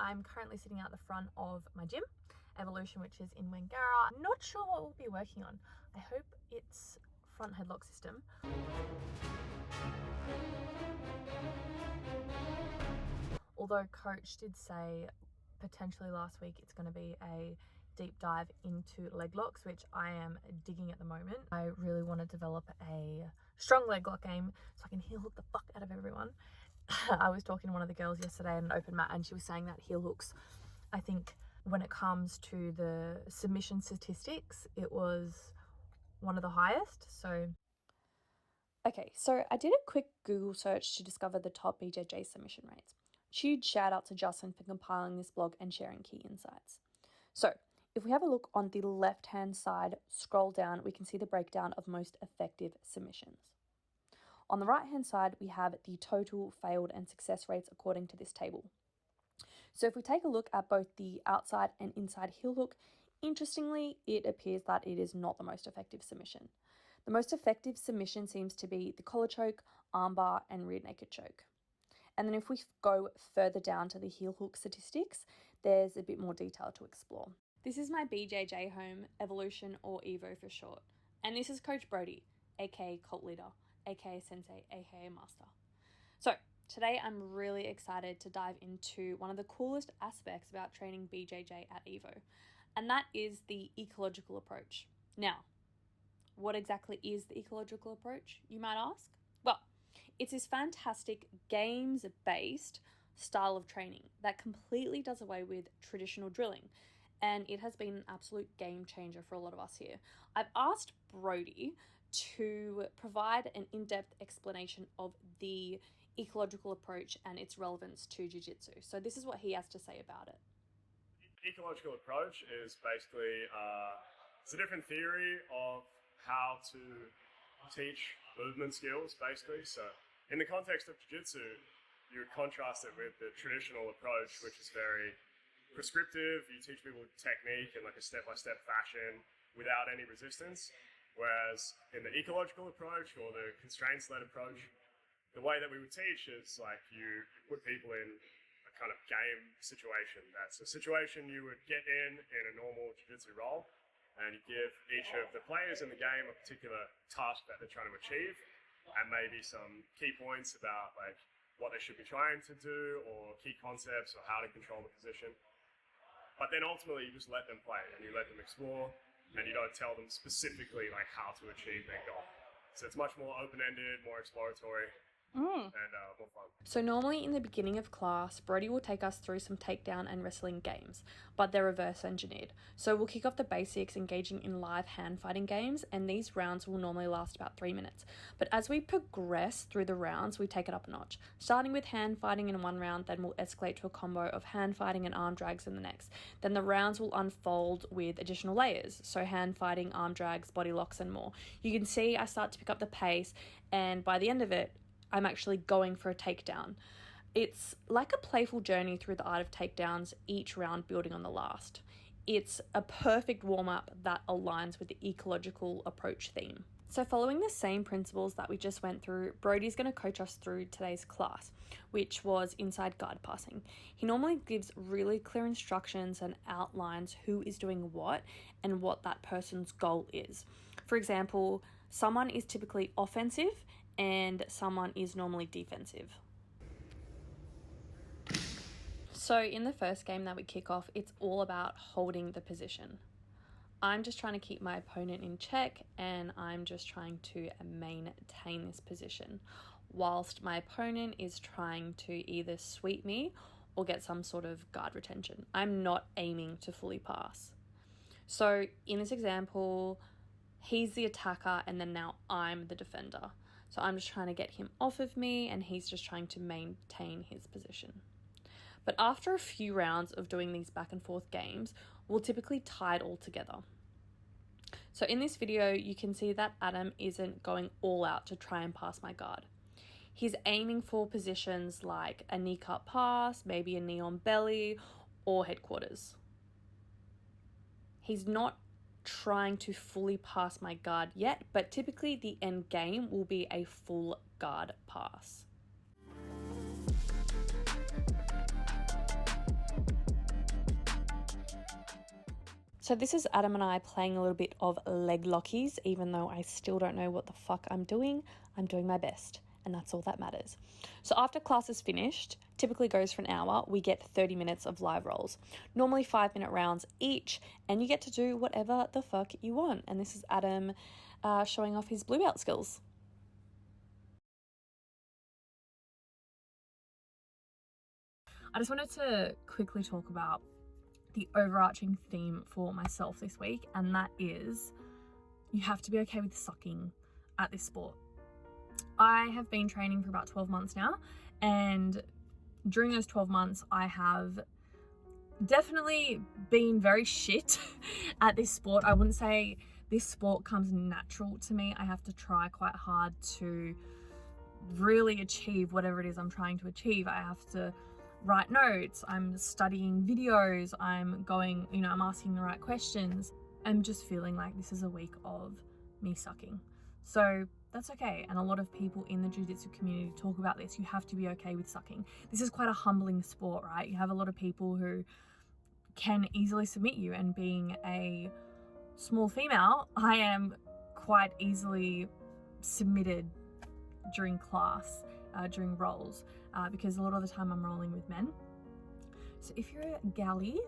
I'm currently sitting out the front of my gym, Evolution, which is in Wangara. I'm not sure what we'll be working on. I hope it's front headlock system. Although coach did say potentially last week it's going to be a deep dive into leg locks, which I am digging at the moment. I really want to develop a strong leg lock game so I can heel hook the fuck out of everyone. I was talking to one of the girls yesterday at an open mat and she was saying that heel hooks, I think when it comes to the submission statistics, it was one of the highest. Okay, so I did a quick Google search to discover the top BJJ submission rates. Huge shout out to Justin for compiling this blog and sharing key insights. So, if we have a look on the left-hand side, scroll down, we can see the breakdown of most effective submissions. On the right-hand side, we have the total failed and success rates according to this table. So if we take a look at both the outside and inside heel hook, interestingly, it appears that it is not the most effective submission. The most effective submission seems to be the collar choke, armbar, and rear naked choke. And then if we go further down to the heel hook statistics, there's a bit more detail to explore. This is my BJJ home, Evolution or Evo for short. And this is Coach Brody, aka Cult Leader, aka Sensei, aka Master. So today I'm really excited to dive into one of the coolest aspects about training BJJ at Evo, and that is the ecological approach. Now, what exactly is the ecological approach, you might ask? Well, it's this fantastic games-based style of training that completely does away with traditional drilling, and it has been an absolute game changer for a lot of us here. I've asked Brody to provide an in-depth explanation of the ecological approach and its relevance to jiu-jitsu. So this is what he has to say about it. Ecological approach is basically it's a different theory of how to teach movement skills, basically. So in the context of jiu-jitsu, you would contrast it with the traditional approach, which is very prescriptive. You teach people technique in like a step-by-step fashion without any resistance. Whereas in the ecological approach or the constraints-led approach, the way that we would teach is like you put people in a kind of game situation. That's a situation you would get in a normal jiu-jitsu role, and you give each of the players in the game a particular task that they're trying to achieve, and maybe some key points about like what they should be trying to do or key concepts or how to control the position. But then ultimately you just let them play and you let them explore, and you don't tell them specifically like how to achieve their goal. So it's much more open-ended, more exploratory, and more fun. So normally in the beginning of class, Brody will take us through some takedown and wrestling games, but they're reverse engineered. So we'll kick off the basics, engaging in live hand fighting games, and these rounds will normally last about 3 minutes. But as we progress through the rounds, we take it up a notch. Starting with hand fighting in one round, then we'll escalate to a combo of hand fighting and arm drags in the next. Then the rounds will unfold with additional layers, so hand fighting, arm drags, body locks, and more. You can see I start to pick up the pace, and by the end of it, I'm actually going for a takedown. It's like a playful journey through the art of takedowns, each round building on the last. It's a perfect warm-up that aligns with the ecological approach theme. So following the same principles that we just went through, Brody's going to coach us through today's class, which was inside guard passing. He normally gives really clear instructions and outlines who is doing what and what that person's goal is. For example, someone is typically offensive and someone is normally defensive. So in the first game that we kick off, it's all about holding the position. I'm just trying to keep my opponent in check, and I'm just trying to maintain this position whilst my opponent is trying to either sweep me or get some sort of guard retention. I'm not aiming to fully pass. So in this example, he's the attacker and then now I'm the defender. So I'm just trying to get him off of me and he's just trying to maintain his position. But after a few rounds of doing these back and forth games, we'll typically tie it all together. So in this video, you can see that Adam isn't going all out to try and pass my guard. He's aiming for positions like a knee cut pass, maybe a knee on belly, or headquarters. He's not trying to fully pass my guard yet, but typically the end game will be a full guard pass. So this is Adam and I playing a little bit of leg lockies, even though I still don't know what the fuck I'm doing my best, and that's all that matters. So after class is finished, typically goes for an hour, we get 30 minutes of live rolls, normally 5-minute rounds each, and you get to do whatever the fuck you want. And this is Adam showing off his blue belt skills. I just wanted to quickly talk about the overarching theme for myself this week, and that is you have to be okay with sucking at this sport. I have been training for about 12 months now, and during those 12 months I have definitely been very shit at this sport. I wouldn't say this sport comes natural to me. I have to try quite hard to really achieve whatever it is I'm trying to achieve. I have to write notes, I'm studying videos, I'm going, I'm asking the right questions. I'm just feeling like this is a week of me sucking. So that's okay. And a lot of people in the jiu-jitsu community talk about this. You have to be okay with sucking. This is quite a humbling sport, right? You have a lot of people who can easily submit you, and being a small female, I am quite easily submitted during class, during rolls, because a lot of the time I'm rolling with men. So if you're a galley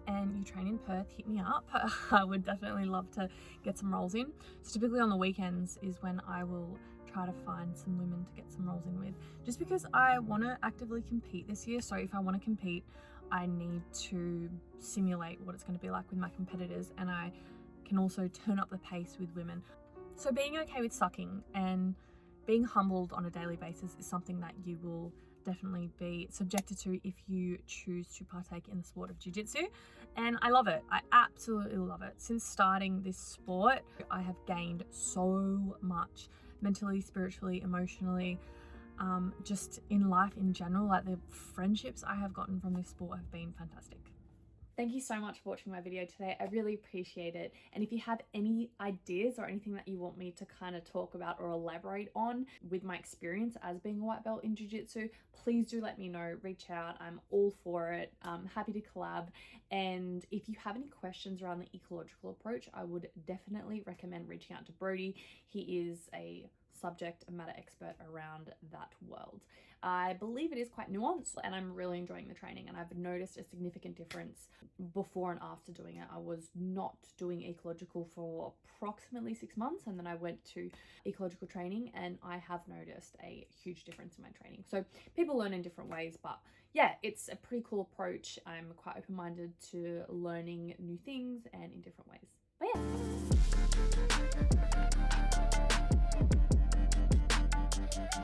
and you train in Perth, hit me up. I would definitely love to get some rolls in. So typically on the weekends is when I will try to find some women to get some rolls in with, just because I want to actively compete this year. So if I want to compete, I need to simulate what it's going to be like with my competitors, and I can also turn up the pace with women. So being okay with sucking and being humbled on a daily basis is something that you will definitely be subjected to if you choose to partake in the sport of jiu-jitsu. And I love it. I absolutely love it. Since starting this sport, I have gained so much mentally, spiritually, emotionally, just in life in general. Like, the friendships I have gotten from this sport have been fantastic. Thank you so much for watching my video today. I really appreciate it. And if you have any ideas or anything that you want me to kind of talk about or elaborate on with my experience as being a white belt in jiu-jitsu, please do let me know. Reach out. I'm all for it. I'm happy to collab. And if you have any questions around the ecological approach, I would definitely recommend reaching out to Brody. He is a subject matter expert around that world. I believe it is quite nuanced, and I'm really enjoying the training, and I've noticed a significant difference before and after doing it. I was not doing ecological for approximately 6 months, and then I went to ecological training, and I have noticed a huge difference in my training. So people learn in different ways, but yeah, it's a pretty cool approach. I'm quite open-minded to learning new things and in different ways. But yeah.